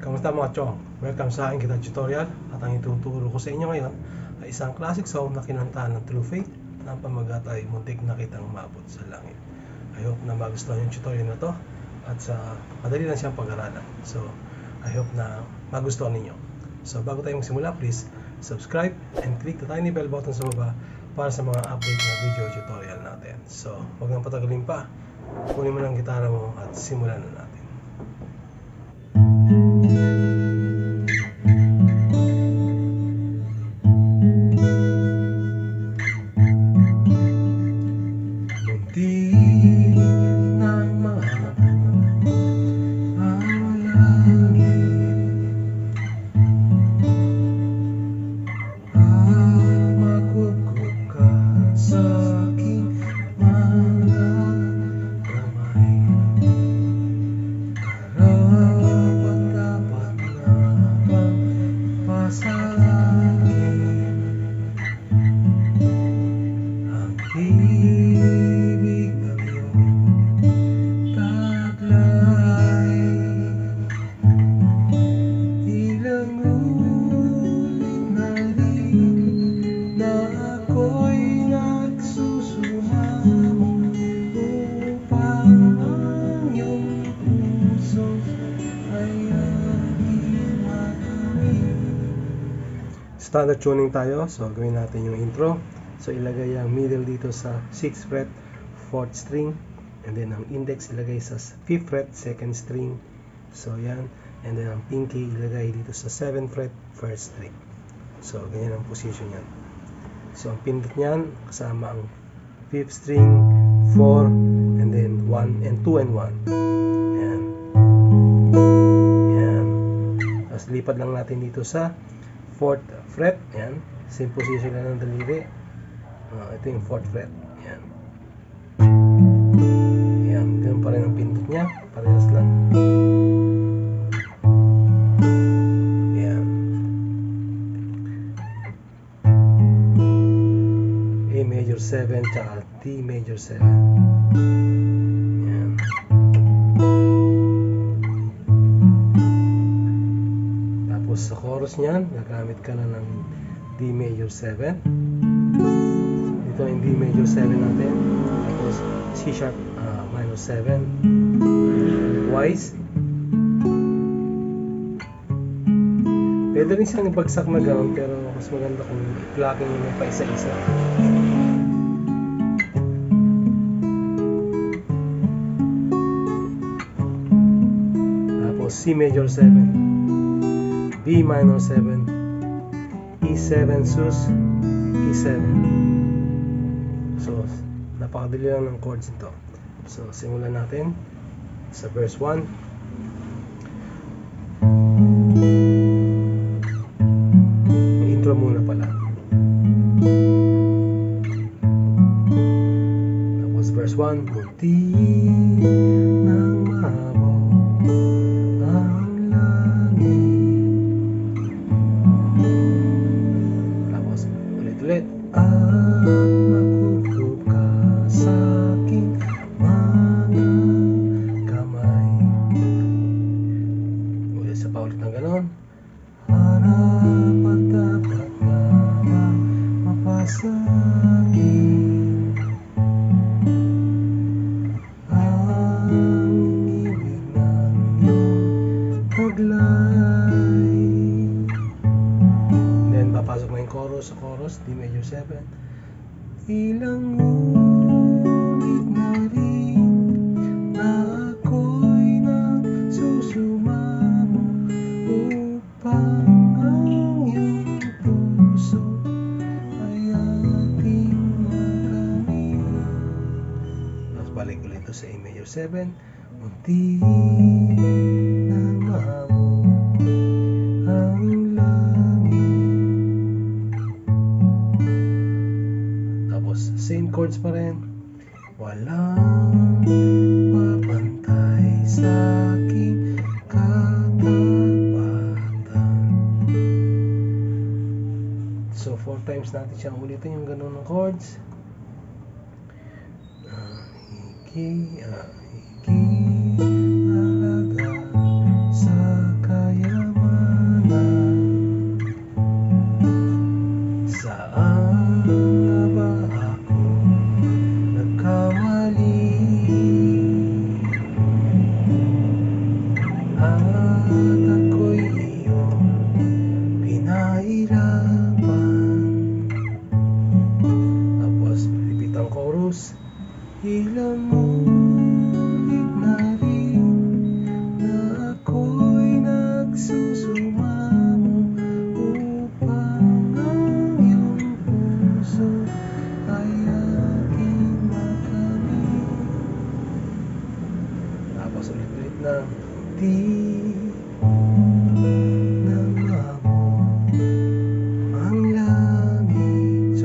Kamusta mga chong? Welcome sa aking guitar tutorial. At ang ituturo ko sa inyo ngayon ay isang classic song na kinantahan ng True Faith na ang pamagat ay muntik na kitang umabot sa langit. I hope na magustuhan yung tutorial na to at sa madali lang siyang pag-aralan. So, I hope na magustuhan ninyo. So, bago tayo magsimula, please subscribe and click the tiny bell button sa baba para sa mga update na video tutorial natin. So, huwag nang patagalin pa. Kunin mo ng gitara mo at simulan na natin. Standard tuning tayo, so gawin natin yung intro. So ilagay ang middle dito sa 6th fret, 4th string, and then ang index ilagay sa 5th fret, 2nd string. So yan, and then ang pinky ilagay dito sa 7th fret, 1st string. So ganyan ang position yan. So ang pindot niyan kasama ang 5th string, 4, and then 1 and 2 and 1. Yan. Yan. Tapos lipat lang natin dito sa 4th fret, yan. Same position lang ng daliri. Ito yung 4th fret, yan. Yan, ganun pa rin ang pindot niya. Parehas lang. Yan. A major 7 tsaka D major 7. Yan. Sa chorus niyan, gagamit ka na ng D major 7. Dito yung D major 7 natin. Tapos C sharp minor 7. Twice. Pwede rin siyang ibagsak na gano'n, pero mas maganda kung i-plucking nyo pa isa-isa. Tapos C major 7. B minor 7, E7 sus, E7. So, napakadali lang ng chords nito. So, simulan natin sa verse 1. May intro muna pala. Tapos verse 1, munti nang mahabaw ang langit. Ulit at makukup ka sa aking mga kamay. Ulit sa paulit ng ganon. Harap at dapat na mapasagin ang ibig ng iyong taglay. Then papasok na yung chorus sa chorus, D major 7. Ilang ulit na rin na ako'y nagsusumamo upang ang iyong puso ay ating makamit. Tapos balik ulit ito sa A major 7. Munti nang mahamon ang same chords pa rin. Walang papantay sa aking katapatan. So 4 times natin siyang ulitin yung ganun ng chords. Higi alaga sa kaya Sulit na rin na ako'y nagsusumamo upang ang iyong puso ay aking makamit. Tapos ulit-ulit na di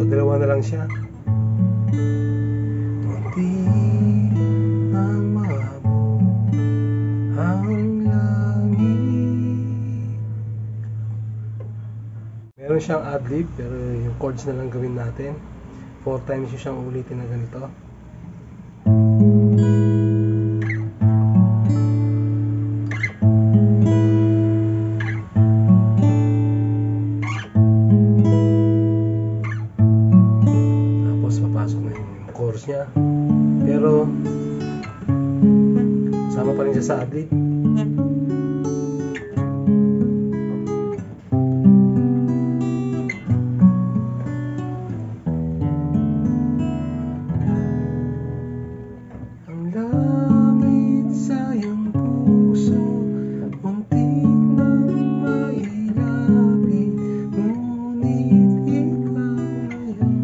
dalawa na lang siya. Munti nang maabot ang langit. Meron siyang ad-lib pero yung chords na lang gawin natin. 4 times yung siyang ulitin na ganito. Chorus niya, pero sama pa rin siya sa ad-lib. Ang langit sa iyong puso, muntik nang mailapit, ngunit ikaw ngayon.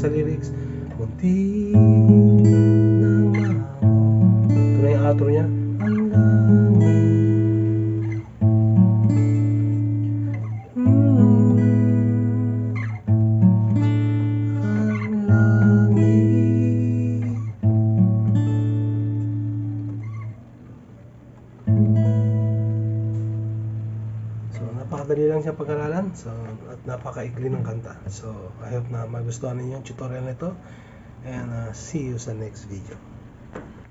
Sa lyrics, munti nang maabot. Ito na yung outro niya. Ang langit. Ang langit. So, napakadali lang siya pag-aralan. So, at napakaikli ng kanta. So, I hope na magustuhan ninyo yung tutorial nito. And see you sa next video.